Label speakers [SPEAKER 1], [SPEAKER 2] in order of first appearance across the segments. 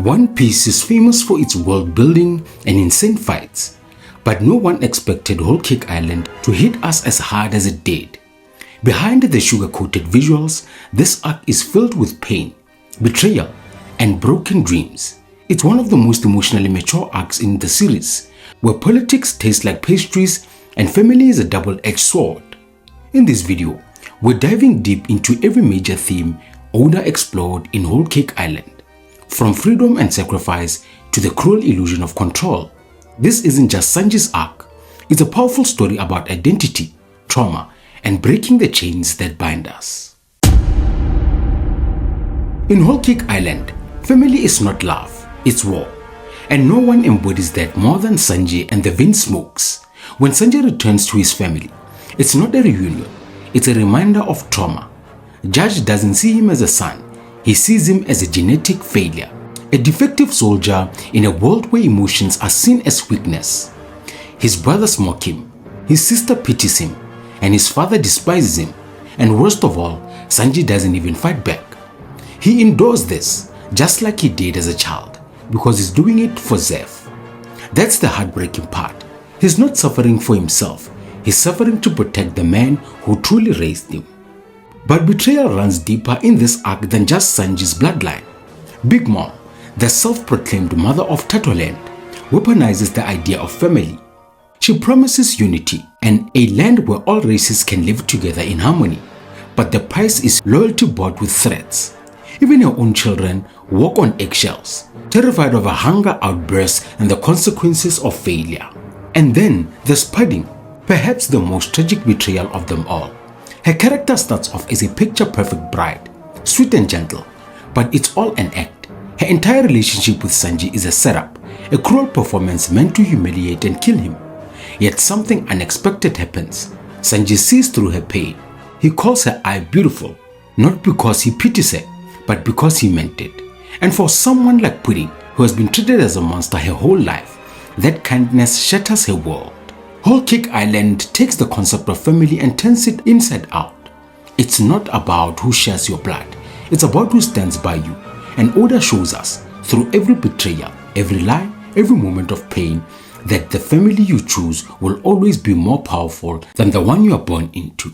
[SPEAKER 1] One Piece is famous for its world building and insane fights, but no one expected Whole Cake Island to hit us as hard as it did. Behind the sugar-coated visuals, this arc is filled with pain, betrayal, and broken dreams. It's one of the most emotionally mature arcs in the series, where politics taste like pastries and family is a double-edged sword. In this video, we're diving deep into every major theme Oda explored in Whole Cake Island. From freedom and sacrifice to the cruel illusion of control. This isn't just Sanji's arc, it's a powerful story about identity, trauma, and breaking the chains that bind us. In Whole Cake Island, family is not love, it's war. And no one embodies that more than Sanji and the Vinsmokes. When Sanji returns to his family, it's not a reunion, it's a reminder of trauma. Judge doesn't see him as a son. He sees him as a genetic failure, a defective soldier in a world where emotions are seen as weakness. His brothers mock him, his sister pities him, and his father despises him. And worst of all, Sanji doesn't even fight back. He endures this, just like he did as a child, because he's doing it for Zeff. That's the heartbreaking part. He's not suffering for himself, he's suffering to protect the man who truly raised him. But betrayal runs deeper in this arc than just Sanji's bloodline. Big Mom, the self-proclaimed mother of Turtleland, weaponizes the idea of family. She promises unity and a land where all races can live together in harmony. But the price is loyalty bought with threats. Even her own children walk on eggshells, terrified of a hunger outburst and the consequences of failure. And then there's Pudding, perhaps the most tragic betrayal of them all. Her character starts off as a picture-perfect bride, sweet and gentle, but it's all an act. Her entire relationship with Sanji is a setup, a cruel performance meant to humiliate and kill him. Yet something unexpected happens. Sanji sees through her pain. He calls her eye beautiful, not because he pities her, but because he meant it. And for someone like Pudding, who has been treated as a monster her whole life, that kindness shatters her world. Whole Cake Island takes the concept of family and turns it inside out. It's not about who shares your blood, it's about who stands by you. And Oda shows us, through every betrayal, every lie, every moment of pain, that the family you choose will always be more powerful than the one you are born into.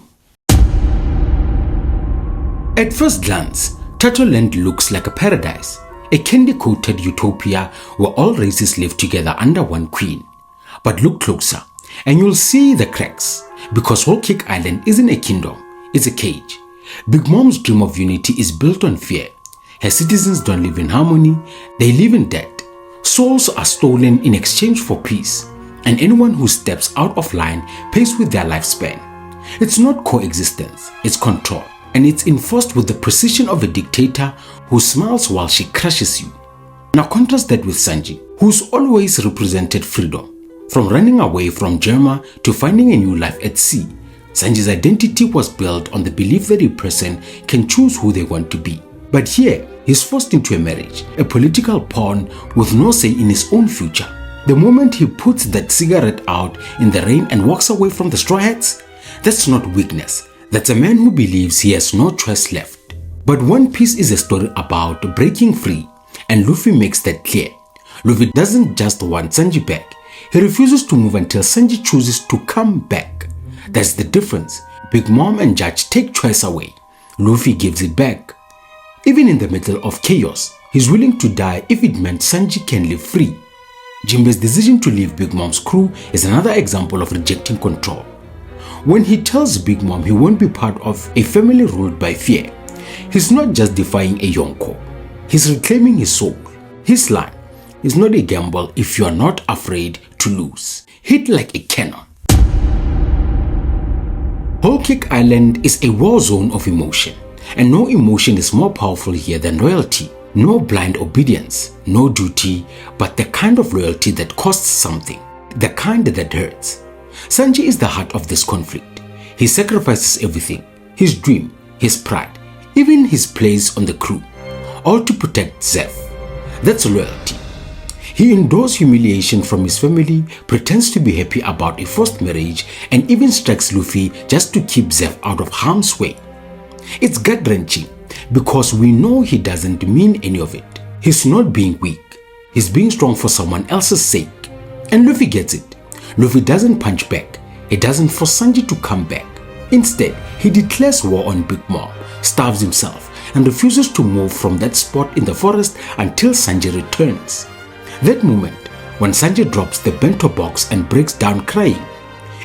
[SPEAKER 1] At first glance, Turtleland looks like a paradise, a candy-coated utopia where all races live together under one queen. But look closer, and you'll see the cracks, because Whole Cake Island isn't a kingdom, it's a cage. Big Mom's dream of unity is built on fear. Her citizens don't live in harmony, they live in debt. Souls are stolen in exchange for peace, and anyone who steps out of line pays with their lifespan. It's not coexistence, it's control, and it's enforced with the precision of a dictator who smiles while she crushes you. Now contrast that with Sanji, who's always represented freedom. From running away from Germa to finding a new life at sea, Sanji's identity was built on the belief that a person can choose who they want to be. But here, he's forced into a marriage, a political pawn with no say in his own future. The moment he puts that cigarette out in the rain and walks away from the Straw Hats, that's not weakness. That's a man who believes he has no choice left. But One Piece is a story about breaking free, and Luffy makes that clear. Luffy doesn't just want Sanji back. He refuses to move until Sanji chooses to come back. That's the difference. Big Mom and Judge take choice away. Luffy gives it back. Even in the middle of chaos, he's willing to die if it meant Sanji can live free. Jinbe's decision to leave Big Mom's crew is another example of rejecting control. When he tells Big Mom he won't be part of a family ruled by fear, he's not just defying a Yonko. He's reclaiming his soul. His line is not a gamble if you are not afraid to lose. Hit like a cannon. Whole Cake Island is a war zone of emotion, and no emotion is more powerful here than loyalty. No blind obedience, no duty, but the kind of loyalty that costs something, the kind that hurts. Sanji is the heart of this conflict. He sacrifices everything, his dream, his pride, even his place on the crew, all to protect Zeff. That's loyalty. He endures humiliation from his family, pretends to be happy about a forced marriage, and even strikes Luffy just to keep Zeff out of harm's way. It's gut-wrenching because we know he doesn't mean any of it. He's not being weak. He's being strong for someone else's sake. And Luffy gets it. Luffy doesn't punch back. He doesn't force Sanji to come back. Instead, he declares war on Big Mom, starves himself, and refuses to move from that spot in the forest until Sanji returns. That moment, when Sanji drops the bento box and breaks down crying,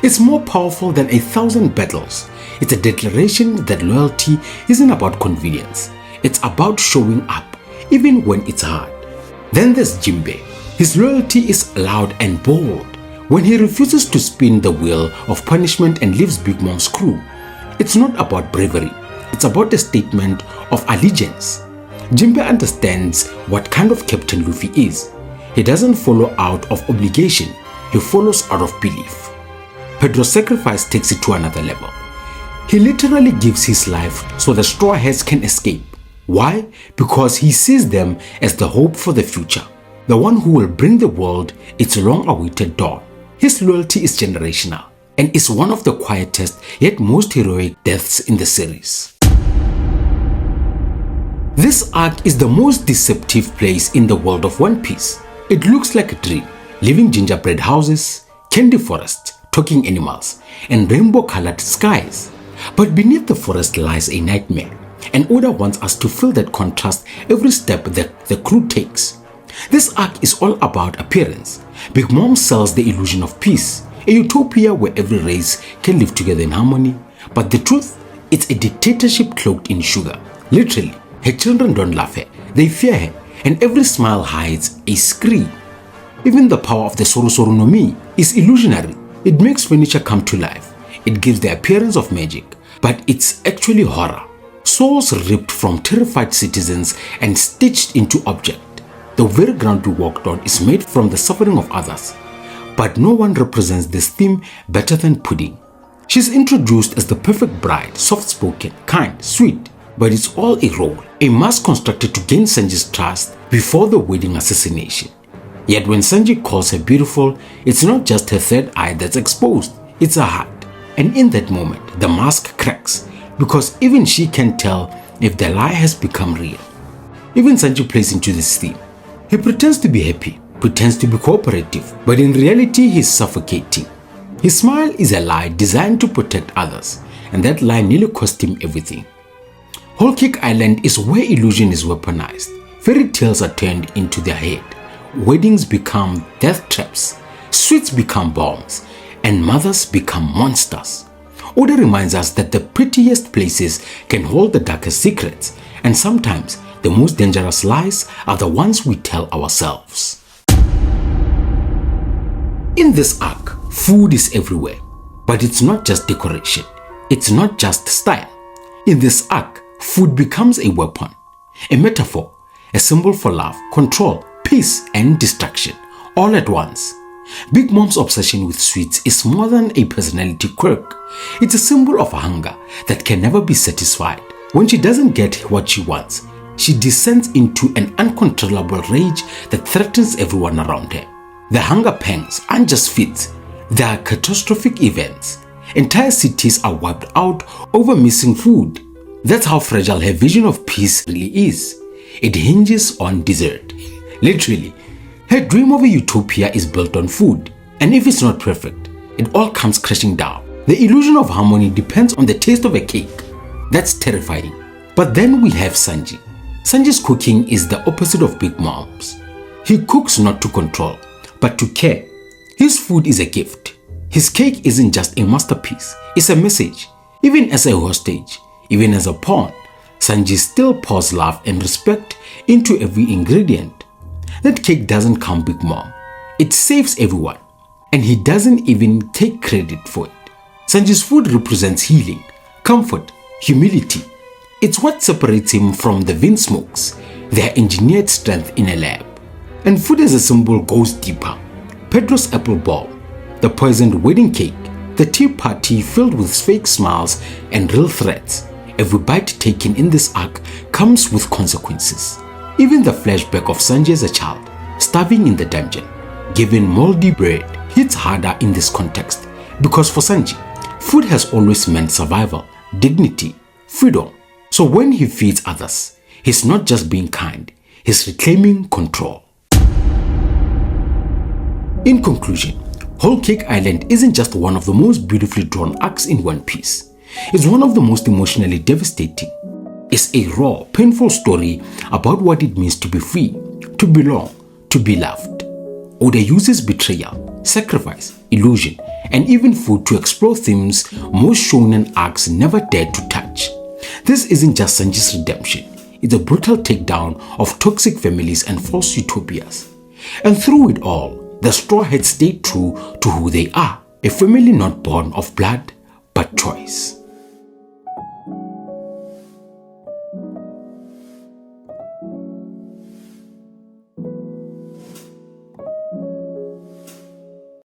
[SPEAKER 1] it's more powerful than 1,000 battles. It's a declaration that loyalty isn't about convenience. It's about showing up, even when it's hard. Then there's Jinbe. His loyalty is loud and bold. When he refuses to spin the wheel of punishment and leaves Big Mom's crew, it's not about bravery. It's about a statement of allegiance. Jinbe understands what kind of captain Luffy is. He doesn't follow out of obligation. He follows out of belief. Pedro's sacrifice takes it to another level. He literally gives his life so the Straw Hats can escape. Why? Because he sees them as the hope for the future, the one who will bring the world its long-awaited dawn. His loyalty is generational and is one of the quietest yet most heroic deaths in the series. This arc is the most deceptive place in the world of One Piece. It looks like a dream, living gingerbread houses, candy forests, talking animals, and rainbow-colored skies. But beneath the forest lies a nightmare, and Oda wants us to feel that contrast every step that the crew takes. This arc is all about appearance. Big Mom sells the illusion of peace, a utopia where every race can live together in harmony. But the truth, it's a dictatorship cloaked in sugar. Literally, her children don't love her, they fear her, and every smile hides a scream. Even the power of the Sorosoru no Mi is illusionary. It makes furniture come to life. It gives the appearance of magic, but it's actually horror. Souls ripped from terrified citizens and stitched into objects. The very ground we walked on is made from the suffering of others. But no one represents this theme better than Pudding. She's introduced as the perfect bride, soft-spoken, kind, sweet, but it's all a role, a mask constructed to gain Sanji's trust before the wedding assassination. Yet when Sanji calls her beautiful, it's not just her third eye that's exposed, it's her heart. And in that moment, the mask cracks, because even she can tell if the lie has become real. Even Sanji plays into this theme. He pretends to be happy, pretends to be cooperative, but in reality he's suffocating. His smile is a lie designed to protect others, and that lie nearly cost him everything. Whole Cake Island is where illusion is weaponized. Fairy tales are turned into their head. Weddings become death traps, sweets become bombs, and mothers become monsters. Oda reminds us that the prettiest places can hold the darkest secrets, and sometimes the most dangerous lies are the ones we tell ourselves. In this arc, food is everywhere, but it's not just decoration. It's not just style. In this arc, food becomes a weapon, a metaphor, a symbol for love, control, peace, and destruction, all at once. Big Mom's obsession with sweets is more than a personality quirk. It's a symbol of hunger that can never be satisfied. When she doesn't get what she wants, she descends into an uncontrollable rage that threatens everyone around her. The hunger pangs aren't just fits, they are catastrophic events. Entire cities are wiped out over missing food. That's how fragile her vision of peace really is. It hinges on dessert. Literally, her dream of a utopia is built on food, and if it's not perfect, it all comes crashing down. The illusion of harmony depends on the taste of a cake. That's terrifying. But then we have Sanji. Sanji's cooking is the opposite of Big Mom's. He cooks not to control, but to care. His food is a gift. His cake isn't just a masterpiece, it's a message. Even as a hostage, even as a pawn, Sanji still pours love and respect into every ingredient. That cake doesn't count Big Mom. It saves everyone, and he doesn't even take credit for it. Sanji's food represents healing, comfort, humility. It's what separates him from the Vinsmokes, their engineered strength in a lab. And food as a symbol goes deeper. Pedro's apple ball, the poisoned wedding cake, the tea party filled with fake smiles and real threats. Every bite taken in this arc comes with consequences. Even the flashback of Sanji as a child, starving in the dungeon, given moldy bread, hits harder in this context. Because for Sanji, food has always meant survival, dignity, freedom. So when he feeds others, he's not just being kind, He's reclaiming control. In conclusion, Whole Cake Island isn't just one of the most beautifully drawn arcs in One Piece. It's one of the most emotionally devastating. It's a raw, painful story about what it means to be free, to belong, to be loved. Oda uses betrayal, sacrifice, illusion, and even food to explore themes most shonen arcs never dared to touch. This isn't just Sanji's redemption. It's a brutal takedown of toxic families and false utopias. And through it all, the Straw Hats stayed true to who they are, a family not born of blood, but choice.